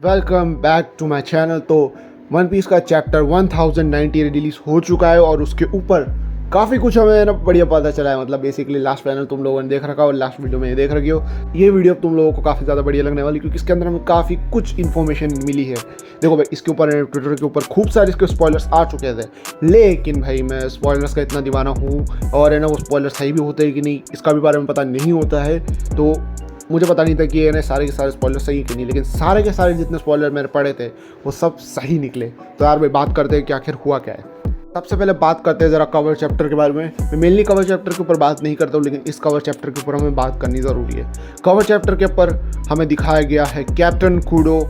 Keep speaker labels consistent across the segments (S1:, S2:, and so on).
S1: Welcome back to my channel. तो one piece का chapter 1090 release हो चुका है और उसके ऊपर काफ़ी कुछ हमें ना बढ़िया पता चला है। मतलब बेसिकली लास्ट पैनल तुम लोगों ने देख रखा और लास्ट वीडियो में देख रखी हो। ये वीडियो तुम लोगों को काफ़ी ज़्यादा बढ़िया लगने वाली, क्योंकि इसके अंदर हमें काफ़ी कुछ इन्फॉर्मेशन मिली है। देखो भाई, इसके ऊपर ट्विटर के ऊपर खूब सारे इसके स्पॉयलर्स आ चुके थे, लेकिन भाई मैं स्पॉयलर्स का इतना दीवाना हूँ और है ना वो स्पॉयलर सही भी होते हैं कि नहीं इसका भी बारे में पता नहीं होता है। तो मुझे पता नहीं था कि ये सारे के सारे स्पॉयलर सही कि नहीं, लेकिन सारे के सारे जितने स्पॉयलर मैंने पढ़े थे वो सब सही निकले। तो यार भाई बात करते हैं कि आखिर हुआ क्या है। सबसे पहले बात करते हैं ज़रा कवर चैप्टर के बारे में। मैं मेनली कवर चैप्टर के ऊपर बात नहीं करता हूँ, लेकिन इस कवर चैप्टर के ऊपर हमें बात करनी ज़रूरी है। कवर चैप्टर के ऊपर हमें दिखाया गया है कैप्टन कूडो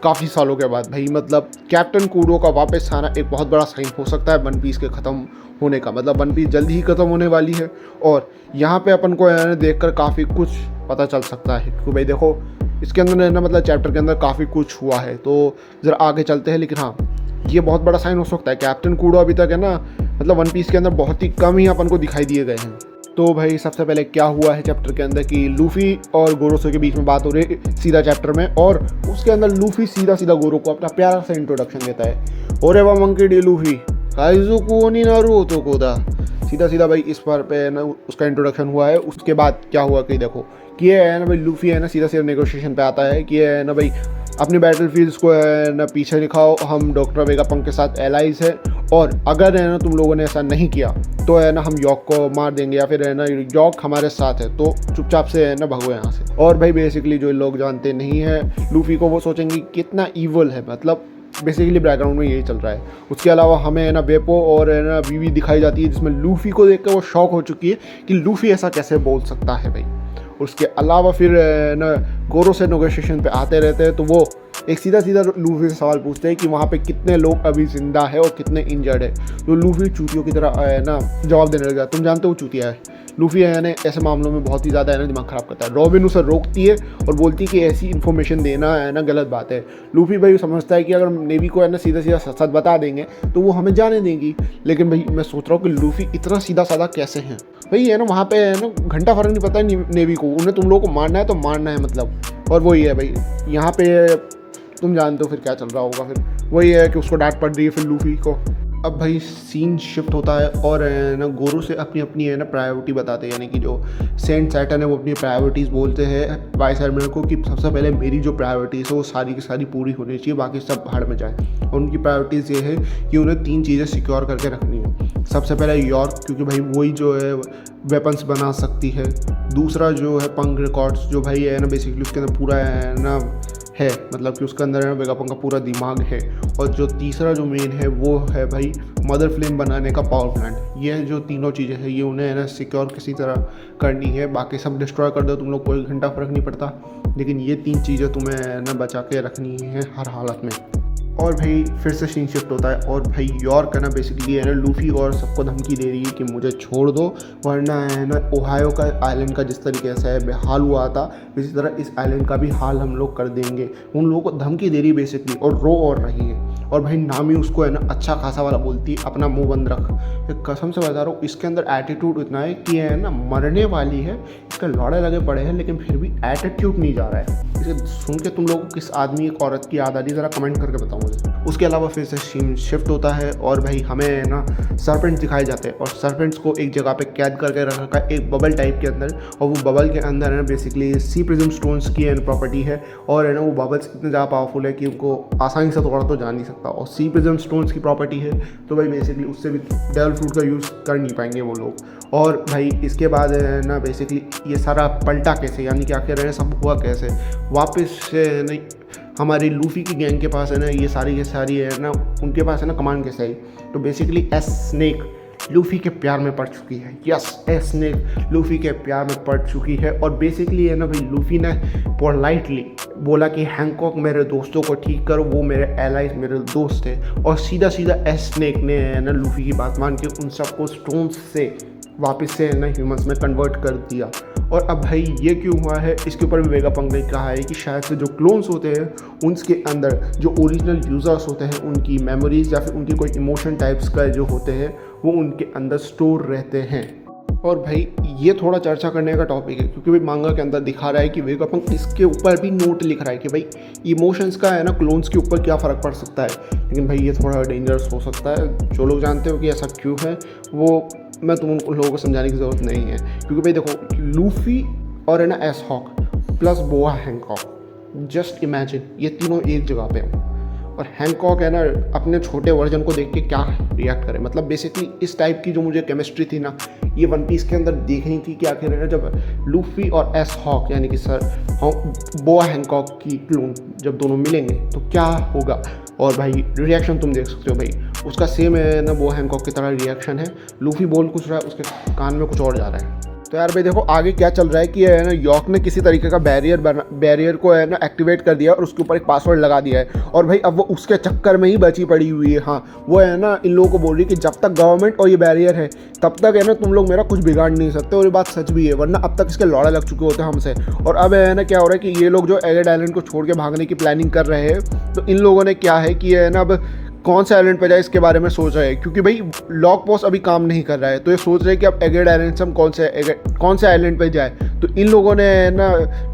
S1: काफ़ी सालों के बाद। भाई मतलब कैप्टन कूडो का वापस आना एक बहुत बड़ा साइन हो सकता है वन पीस के ख़त्म होने का। मतलब वन पीस जल्दी ही ख़त्म होने वाली है और यहाँ पे अपन को देख कर काफ़ी कुछ पता चल सकता है। क्योंकि भाई देखो इसके अंदर है ना, मतलब चैप्टर के अंदर काफ़ी कुछ हुआ है, तो ज़रा आगे चलते हैं। लेकिन हाँ, ये बहुत बड़ा साइन हो सकता है। कैप्टन कूडो अभी तक है ना, मतलब वन पीस के अंदर बहुत ही कम ही अपन को दिखाई दिए गए हैं। तो भाई सबसे पहले क्या हुआ है चैप्टर के अंदर कि लूफी और गोरोसो के बीच में बात हो रही है सीधा चैप्टर में, और उसके अंदर लूफी सीधा सीधा गोरो को अपना प्यारा सा इंट्रोडक्शन देता है। ओरे वा मंकी डी लूफी काइजुकू नि नारुतो कोदा। सीधा सीधा भाई इस पर पे ना उसका इंट्रोडक्शन हुआ है। उसके बाद क्या हुआ कि देखो कि ये है ना भाई लूफी है ना सीधा सीधा नेगोशिएशन पे आता है कि है ना भाई अपनी बैटल फील्ड्स को है ना पीछे दिखाओ, हम डॉक्टर वेगापंक के साथ एलाइज है, और अगर है ना तुम लोगों ने ऐसा नहीं किया तो है ना हम यॉक को मार देंगे, या फिर है ना यॉक हमारे साथ है तो चुपचाप से है ना भगो यहाँ से। और भाई बेसिकली जो लोग जानते नहीं हैं लूफी को, वो सोचेंगे कितना ईवल है। मतलब बेसिकली बैकग्राउंड में यही चल रहा है। उसके अलावा हमें है ना बेपो और है ना बीवी दिखाई जाती है, जिसमें लूफी को देखकर वो शॉक हो चुकी है कि लूफी ऐसा कैसे बोल सकता है भाई। उसके अलावा फिर ना गोरो से नेगोशिएशन पे आते रहते हैं, तो वो एक सीधा सीधा लूफी से सवाल पूछते हैं कि वहाँ पे कितने लोग अभी जिंदा है और कितने इंजर्ड है। तो लूफी चूतियों की तरह है ना जवाब देने लगा। तुम जानते हो चूतिया है लूफी है ना, ऐसे मामलों में बहुत ही ज़्यादा है ना दिमाग ख़राब करता है। रॉबिन उसे रोकती है और बोलती है कि ऐसी इन्फॉर्मेशन देना है ना गलत बात है। लूफी भाई समझता है कि अगर नेवी को है ना सीधा सीधा सच बता देंगे तो वो हमें जाने देंगी। लेकिन भाई मैं सोच रहा हूँ कि लूफी इतना सीधा साधा कैसे हैं भाई। है ना वहाँ पे है ना घंटा फर्क नहीं पता है नेवी को, उन्हें तुम लोगों को मारना है तो मारना है मतलब। और वही है भाई यहाँ पे तुम जानते हो फिर क्या चल रहा होगा। फिर वही है कि उसको डांट पड़ रही है फिर लूफी को। अब भाई सीन शिफ्ट होता है और है ना गोरू से अपनी अपनी है ना प्रायोरिटी बताते हैं, यानी कि जो सेंट सैटर्न है वो अपनी प्रायोरिटीज़ बोलते हैं वाइस एडमिरल को कि सबसे पहले मेरी जो प्रायोरिटीज़ है वो सारी की सारी पूरी होनी चाहिए, बाकी सब भाड़ में जाए। और उनकी प्रायोरिटीज़ ये है कि उन्हें 3 चीज़ें सिक्योर करके रखनी है। सबसे पहले यॉर्क, क्योंकि भाई वही जो है वेपन्स बना सकती है। दूसरा जो है पंक रिकॉर्ड्स, जो भाई है ना बेसिकली उसके अंदर पूरा है ना है, मतलब कि उसके अंदर वेगापंक का पूरा दिमाग है। और जो तीसरा जो मेन है वो है भाई मदर फ्लेम बनाने का पावर प्लांट। ये जो तीनों चीज़ें हैं ये उन्हें है ना सिक्योर किसी तरह करनी है। बाकी सब डिस्ट्रॉय कर दो तुम लोग, कोई घंटा फर्क नहीं पड़ता, लेकिन ये 3 चीज़ें तुम्हें ना बचा के रखनी है हर हालत में। और भाई फिर से सीन शिफ्ट होता है और भाई यॉर्क है ना बेसिकली है ना लूफी और सबको धमकी दे रही है कि मुझे छोड़ दो, वरना है ना ओहायो का आइलैंड का जिस तरीके से है बेहाल हुआ था इसी तरह इस आइलैंड का भी हाल हम लोग कर देंगे। उन लोगों को धमकी दे रही है बेसिकली, और रो और रही है। और भाई नामी उसको है ना अच्छा खासा वाला बोलती है अपना मुंह बंद रख। एक कसम से बता रहा हूँ इसके अंदर एटीट्यूड इतना है कि है ना मरने वाली है, इसके लौड़े लगे पड़े हैं, लेकिन फिर भी एटीट्यूड नहीं जा रहा है। इसे सुन के तुम लोगों को किस आदमी एक औरत की याद आ रही ज़रा कमेंट करके बताओ मुझे। उसके अलावा फिर से सीन शिफ्ट होता है और भाई हमें ना सर्पेंट्स दिखाए जाते हैं, और सर्पेंट्स को एक जगह पे कैद करके रखा है एक बबल टाइप के अंदर। और वो बबल के अंदर है ना बेसिकली सी प्रिज्म स्टोन्स की प्रॉपर्टी है, और है ना वो बबल्स इतने ज़्यादा पावरफुल है कि उनको आसानी से तोड़ा तो जा नहीं सकता। और सी प्रिज्म स्टोन्स की प्रॉपर्टी है तो भाई बेसिकली उससे भी डेविल फ्रूट का यूज़ कर नहीं पाएंगे वो लोग। और भाई इसके बाद है ना बेसिकली ये सारा पलटा कैसे, यानी कि आखिर है सब हुआ कैसे, वापस से नहीं हमारी लूफी की गैंग के पास है ना ये सारी है ना उनके पास है ना कमांड कैसे आई। तो बेसिकली एस स्नेक लूफी के प्यार में पड़ चुकी है। यस, एस स्नेक लूफी के प्यार में पड़ चुकी है। और बेसिकली है ना भाई लूफी ने पोलाइटली बोला कि हैंकॉक मेरे दोस्तों को ठीक करो, वो मेरे एलाइज मेरे दोस्त थे। और सीधा सीधा एस स्नेक ने है ना लूफी की बात मान के उन सबको स्टोन्स से वापस से ना ह्यूमंस में कन्वर्ट कर दिया। और अब भाई ये क्यों हुआ है इसके ऊपर भी वेगापंक ने कहा है कि शायद से जो क्लोन्स होते हैं उनके अंदर जो ओरिजिनल यूज़र्स होते हैं उनकी मेमोरीज या फिर उनकी कोई इमोशन टाइप्स का जो होते हैं वो उनके अंदर स्टोर रहते हैं। और भाई ये थोड़ा चर्चा करने का टॉपिक है, क्योंकि भाई मांगा के अंदर दिखा रहा है कि वेगापंक इसके ऊपर भी नोट लिख रहा है कि भाई इमोशंस का है ना क्लोन्स के ऊपर क्या फ़र्क पड़ सकता है। लेकिन भाई ये थोड़ा डेंजरस हो सकता है। जो लोग जानते हो कि ऐसा क्यों है वो मैं तुम लोगों को समझाने की ज़रूरत नहीं है, क्योंकि भाई देखो लूफी और है ना एस हॉक प्लस बोआ हैंकॉक, जस्ट इमेजिन ये तीनों एक जगह पे हो और हैंकॉक है ना अपने छोटे वर्जन को देख के क्या रिएक्ट करे। मतलब बेसिकली इस टाइप की जो मुझे केमिस्ट्री थी ना ये वन पीस के अंदर देखनी थी कि आखिर है ना जब लूफी और एस हॉक यानी कि सर बोआ हैंकॉक की क्लोन जब दोनों मिलेंगे तो क्या होगा। और भाई रिएक्शन तुम देख सकते हो भाई उसका सेम है ना बोआ हैंकॉक की तरह रिएक्शन है। लूफी बोल कुछ रहा है उसके कान में कुछ और जा रहा है। तो यार भाई देखो आगे क्या चल रहा है कि है ना यॉर्क ने किसी तरीके का बैरियर को है ना एक्टिवेट कर दिया और उसके ऊपर एक पासवर्ड लगा दिया है और भाई अब वो उसके चक्कर में ही बची पड़ी हुई है। हाँ वो है ना इन लोगों को बोल रही है कि जब तक गवर्नमेंट और ये बैरियर है तब तक है ना तुम लोग मेरा कुछ बिगाड़ नहीं सकते। और ये बात सच भी है, वरना अब तक इसके लौड़ा लग चुके होते हैं हमसे। और अब है ना क्या हो रहा है कि ये लोग जो एगेड आइलैंड को छोड़ के भागने की प्लानिंग कर रहे हैं तो इन लोगों ने क्या है कि है ना अब कौन से आइलैंड पे जाए इसके बारे में सोच रहे हैं, क्योंकि भाई लॉग पोस्ट अभी काम नहीं कर रहा है। तो ये सोच रहे हैं कि अब एगेड आइलैंड से हम कौन से आइलैंड पे जाए। तो इन लोगों ने ना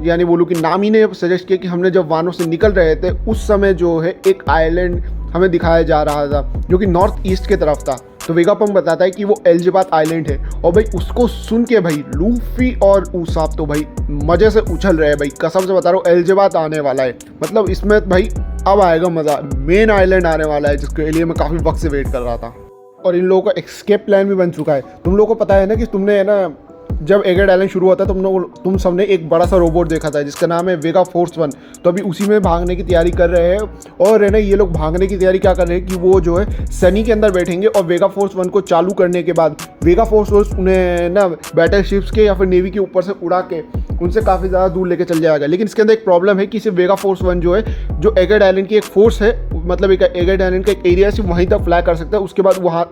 S1: यानी बोलूँ कि नामी ने सजेस्ट किया कि हमने जब वानों से निकल रहे थे उस समय जो है एक आइलैंड हमें दिखाया जा रहा था जो कि नॉर्थ ईस्ट की तरफ था। तो वेगापंक बताता है कि वो एल्जेबात आइलैंड है और भाई उसको सुन के भाई लूफी और उसाप तो भाई मज़े से उछल रहे हैं। भाई कसम से बता रहा हूँ एल्जेबात आने वाला है, मतलब इसमें भाई अब आएगा मज़ा। मेन आइलैंड आने वाला है जिसके लिए मैं काफ़ी वक्त से वेट कर रहा था। और इन लोगों का एस्केप प्लान भी बन चुका है। तुम लोगों को पता है ना कि तुमने है ना जब एगेड आइलैंड शुरू होता है तुम सबने एक बड़ा सा रोबोट देखा था जिसका नाम है वेगा फोर्स 1। तो अभी उसी में भागने की तैयारी कर रहे हैं और है ना ये लोग भागने की तैयारी क्या कर रहे हैं कि वो जो है सनी के अंदर बैठेंगे और वेगा फोर्स 1 को चालू करने के बाद वेगा फोर्स 1 उन्हें ना बैटल शिप्स के या फिर नेवी के ऊपर से उड़ा के उनसे काफ़ी ज़्यादा दूर लेके चल जाएगा। लेकिन इसके अंदर एक प्रॉब्लम है कि सिर्फ वेगा फोर्स 1 जो है जो एगेड आइलैंड की एक फोर्स है, मतलब एक एगेड आइलैंड का एक एरिया सिर्फ वहीं तक फ्लाई कर सकता है।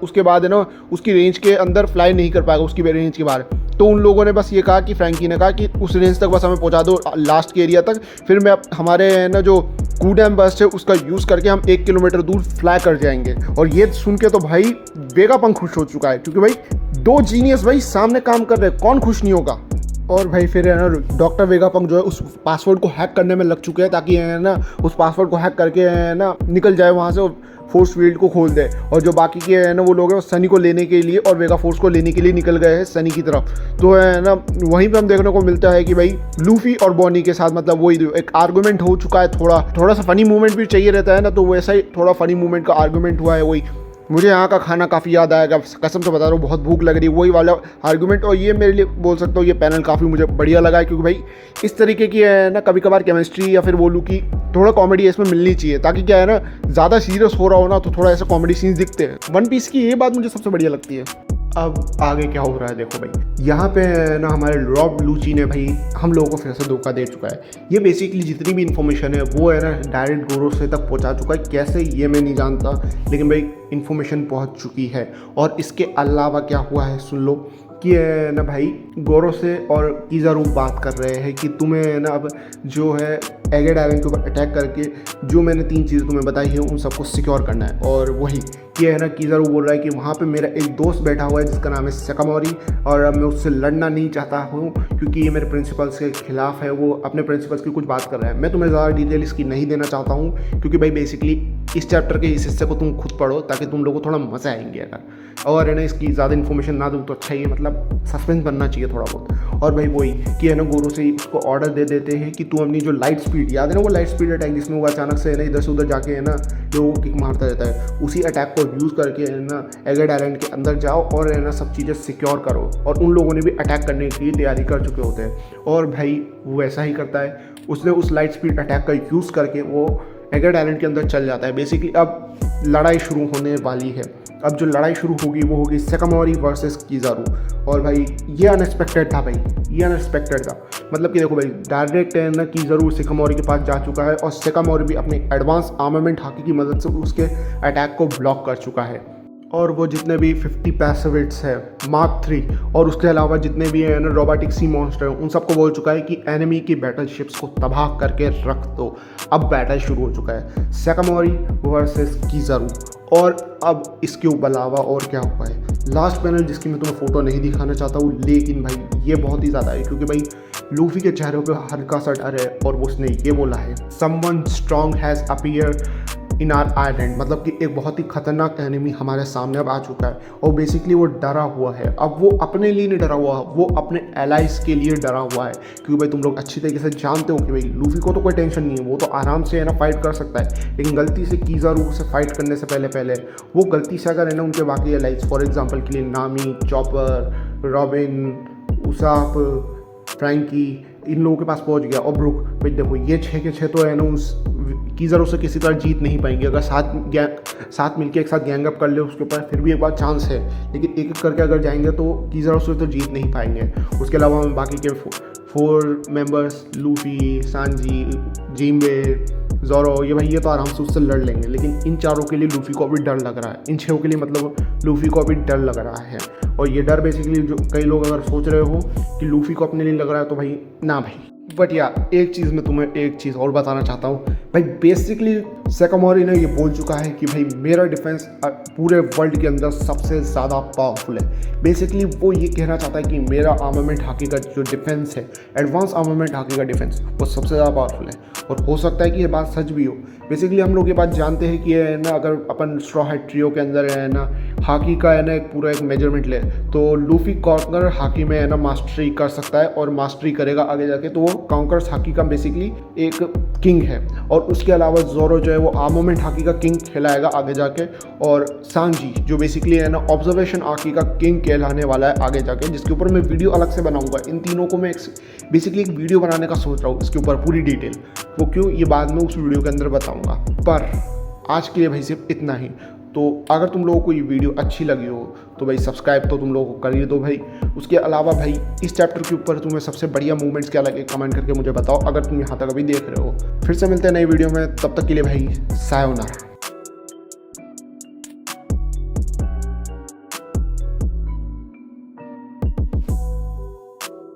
S1: उसके बाद है ना उसकी रेंज के अंदर फ्लाई नहीं कर पाएगा, उसकी रेंज के बाहर। तो उन लोगों ने बस ये कहा कि फ्रैंकी ने कहा कि उस रेंज तक बस हमें पहुंचा दो लास्ट के एरिया तक, फिर मैं हमारे ना जो कूडैम बस्ट है उसका यूज़ करके हम 1 किलोमीटर दूर फ्लाई कर जाएंगे। और ये सुन के तो भाई वेगापंक खुश हो चुका है, क्योंकि भाई दो जीनियस भाई सामने काम कर रहे हैं, कौन खुश नहीं होगा। और भाई फिर है ना डॉक्टर वेगापंक जो है उस पासवर्ड को हैक करने में लग चुके हैं ताकि है ना उस पासवर्ड को हैक करके है ना निकल जाए वहाँ से और फोर्स फील्ड को खोल दे। और जो बाकी के है ना वो लोग हैं सनी को लेने के लिए और वेगा फोर्स को लेने के लिए निकल गए हैं सनी की तरफ। तो है ना वहीं पे हम देखने को मिलता है कि भाई लूफी और बॉनी के साथ मतलब वही एक आर्गूमेंट हो चुका है। थोड़ा सा फनी मूवमेंट भी चाहिए रहता है ना, तो वैसा ही थोड़ा फनी मूवमेंट का आर्गूमेंट हुआ है। वही मुझे यहाँ का खाना काफ़ी याद आएगा, कसम से बता रहा हूँ बहुत भूख लग रही है, वही वाला आर्गूमेंट। और ये मेरे लिए बोल सकता हूँ ये पैनल काफ़ी मुझे बढ़िया लगा है, क्योंकि भाई इस तरीके की है ना कभी कभार केमिस्ट्री या फिर बोलूँ कि थोड़ा कॉमेडी इसमें मिलनी चाहिए, ताकि क्या है ना ज़्यादा सीरियस हो रहा हो ना तो थोड़ा ऐसे कॉमेडी सीन्स दिखते हैं। वन पीस की ये बात मुझे सबसे बढ़िया लगती है। अब आगे क्या हो रहा है देखो भाई, यहाँ पे ना हमारे रॉब लूची ने भाई हम लोगों को फिर से धोखा दे चुका है। ये बेसिकली जितनी भी इन्फॉर्मेशन है वो है ना डायरेक्ट गोरोसे तक पहुँचा चुका है। कैसे ये मैं नहीं जानता, लेकिन भाई इन्फॉर्मेशन पहुँच चुकी है। और इसके अलावा क्या हुआ है सुन लो कि है ना भाई गोरोसे और किज़ारू बात कर रहे हैं कि तुम्हें ना अब जो है एगेड आइलैंड के ऊपर अटैक करके जो मैंने 3 चीज़ें तुम्हें बताई हैं उन सबको सिक्योर करना है। और वही कि है ना किज़ारू बोल रहा है कि वहाँ पे मेरा एक दोस्त बैठा हुआ है जिसका नाम है सेकामोरी, और मैं उससे लड़ना नहीं चाहता हूँ क्योंकि ये मेरे प्रिंसिपल्स के खिलाफ है। वो अपने प्रिंसिपल्स की कुछ बात कर रहा है। मैं तुम्हें ज़्यादा डिटेल इसकी नहीं देना चाहता हूँ, क्योंकि भाई बेसिकली इस चैप्टर के इस हिस्से को तुम खुद पढ़ो ताकि तुम लोगों को थोड़ा मज़ा आएंगे। अगर और है ना इसकी ज़्यादा इन्फॉर्मेशन ना दूँ तो अच्छा ही, मतलब सस्पेंस बनना चाहिए थोड़ा बहुत। और भाई वही कि है ना गोरो से उसको ऑर्डर दे देते हैं कि तू अपनी जो लाइट स्पीड, याद है ना वो लाइट स्पीड अटैक जिसमें वो अचानक से है ना इधर से उधर जाके है ना लोगों को किक मारता रहता है, उसी अटैक को यूज़ करके है ना एगेड आइलैंड के अंदर जाओ और है ना सब चीज़ें सिक्योर करो। और उन लोगों ने भी अटैक करने की तैयारी कर चुके होते हैं। और भाई वो ऐसा ही करता है, उसने उस लाइट स्पीड अटैक का यूज़ करके वो एगेड आइलैंड के अंदर चल जाता है। बेसिकली अब लड़ाई शुरू होने वाली है। अब जो लड़ाई शुरू होगी वो होगी सेकामोरी वर्सेस किज़ारू। और भाई ये अनएक्सपेक्टेड था भाई, ये अनएक्सपेक्टेड था। मतलब कि देखो भाई डायरेक्ट है ना किज़ारू सेकामोरी के पास जा चुका है और सेकामोरी भी अपने एडवांस आर्मामेंट हाकी की मदद से उसके अटैक को ब्लॉक कर चुका है। और वो जितने भी 50 पैसिविट्स है मार्क 3 और उसके अलावा जितने भी है ना रोबोटिक सी मॉन्स्टर हैं उन सबको बोल चुका है कि एनिमी की बैटल शिप्स को तबाह करके रख दो। अब बैटल शुरू हो चुका है, सेकामोरी वर्सेस किज़ारू। और अब इसके अलावा और क्या हुआ है लास्ट पैनल जिसकी मैं तुम्हें फ़ोटो नहीं दिखाना चाहता हूँ, लेकिन भाई ये बहुत ही ज़्यादा है, क्योंकि भाई लूफी के चेहरे पे हल्का सा डर है और उसने ये बोला है, someone strong has appear in are island, मतलब कि एक बहुत ही खतरनाक एनिमी हमारे सामने अब आ चुका है और बेसिकली वो डरा हुआ है। अब वो अपने लिए नहीं डरा हुआ, वो अपने एलाइज के लिए डरा हुआ है, क्योंकि भाई तुम लोग अच्छी तरीके से जानते हो कि भाई लूफी को तो कोई टेंशन नहीं है, वो तो आराम से है ना फाइट कर सकता है, लेकिन गलती से कीज़ारू से फाइट करने से पहले वो गलती से अगर है ना उनके बाकी एलाइज, फॉर एग्जाम्पल के लिए नामी, चॉपर, रॉबिन, उसाप, फ्रैंकी, इन लोगों के पास पहुंच गया और ब्रुक, भाई देखो ये 6 के 6 तो है ना उस कीज़र से किसी तरह जीत नहीं पाएंगे। अगर साथ मिलके एक साथ गैंग अप कर ले उसके ऊपर फिर भी एक बार चांस है, लेकिन एक एक करके अगर जाएंगे तो कीज़र से तो जीत नहीं पाएंगे। उसके अलावा बाकी के 4 मेंबर्स लूफी, सांजी, जिम्बे, ज़ोरो, ये तो आराम से उससे लड़ लेंगे, लेकिन इन चारों के लिए लूफी को अभी डर लग रहा है, इन 6 के लिए मतलब लूफी को अभी डर लग रहा है। और ये डर बेसिकली जो कई लोग अगर सोच रहे हो कि लूफी को अपने लिए लग रहा है तो भाई ना भाई। बट यार एक चीज़ मैं तुम्हें एक चीज़ और बताना चाहता हूँ भाई, बेसिकली सेकामोरी ने ये बोल चुका है कि भाई मेरा डिफेंस पूरे वर्ल्ड के अंदर सबसे ज़्यादा पावरफुल है। बेसिकली वो ये कहना चाहता है कि मेरा आर्मामेंट हाकी का जो डिफेंस है, एडवांस आर्मामेंट हाकी का डिफेंस, वो सबसे ज़्यादा पावरफुल है। और हो सकता है कि ये बात सच भी हो। बेसिकली हम लोग ये बात जानते हैं कि ये है ना, अगर अपन स्ट्रॉ हैट ट्रियो के अंदर है ना हाकी का है ना एक पूरा एक मेजरमेंट ले, तो लूफी कॉन्कर हाकी में है ना मास्टरी कर सकता है और मास्टरी करेगा आगे जाके, तो वो कॉन्कर्स हाकी का बेसिकली एक किंग है। और उसके अलावा ज़ोरो जो है वो आर्मामेंट हाकी का किंग कहलाएगा आगे जाके, और सांजी जो बेसिकली है ना ऑब्जर्वेशन हाकी का किंग कहलाने वाला है आगे जाके, जिसके ऊपर मैं वीडियो अलग से बनाऊंगा। इन तीनों को मैं बेसिकली एक वीडियो बनाने का सोच रहा हूँ इसके ऊपर पूरी डिटेल, वो क्यों ये बाद में उस वीडियो के अंदर बताऊंगा। पर आज के लिए भाई सिर्फ इतना ही। तो अगर तुम लोगों को ये वीडियो अच्छी लगी हो तो भाई सब्सक्राइब तो तुम लोगों को कर ही दो भाई। उसके अलावा भाई इस चैप्टर के ऊपर तुम्हें सबसे बढ़िया मूवमेंट्स क्या लगे कमेंट करके मुझे बताओ, अगर तुम यहाँ तक अभी देख रहे हो। फिर से मिलते हैं नई वीडियो में, तब तक के लिए भाई सायोनारा।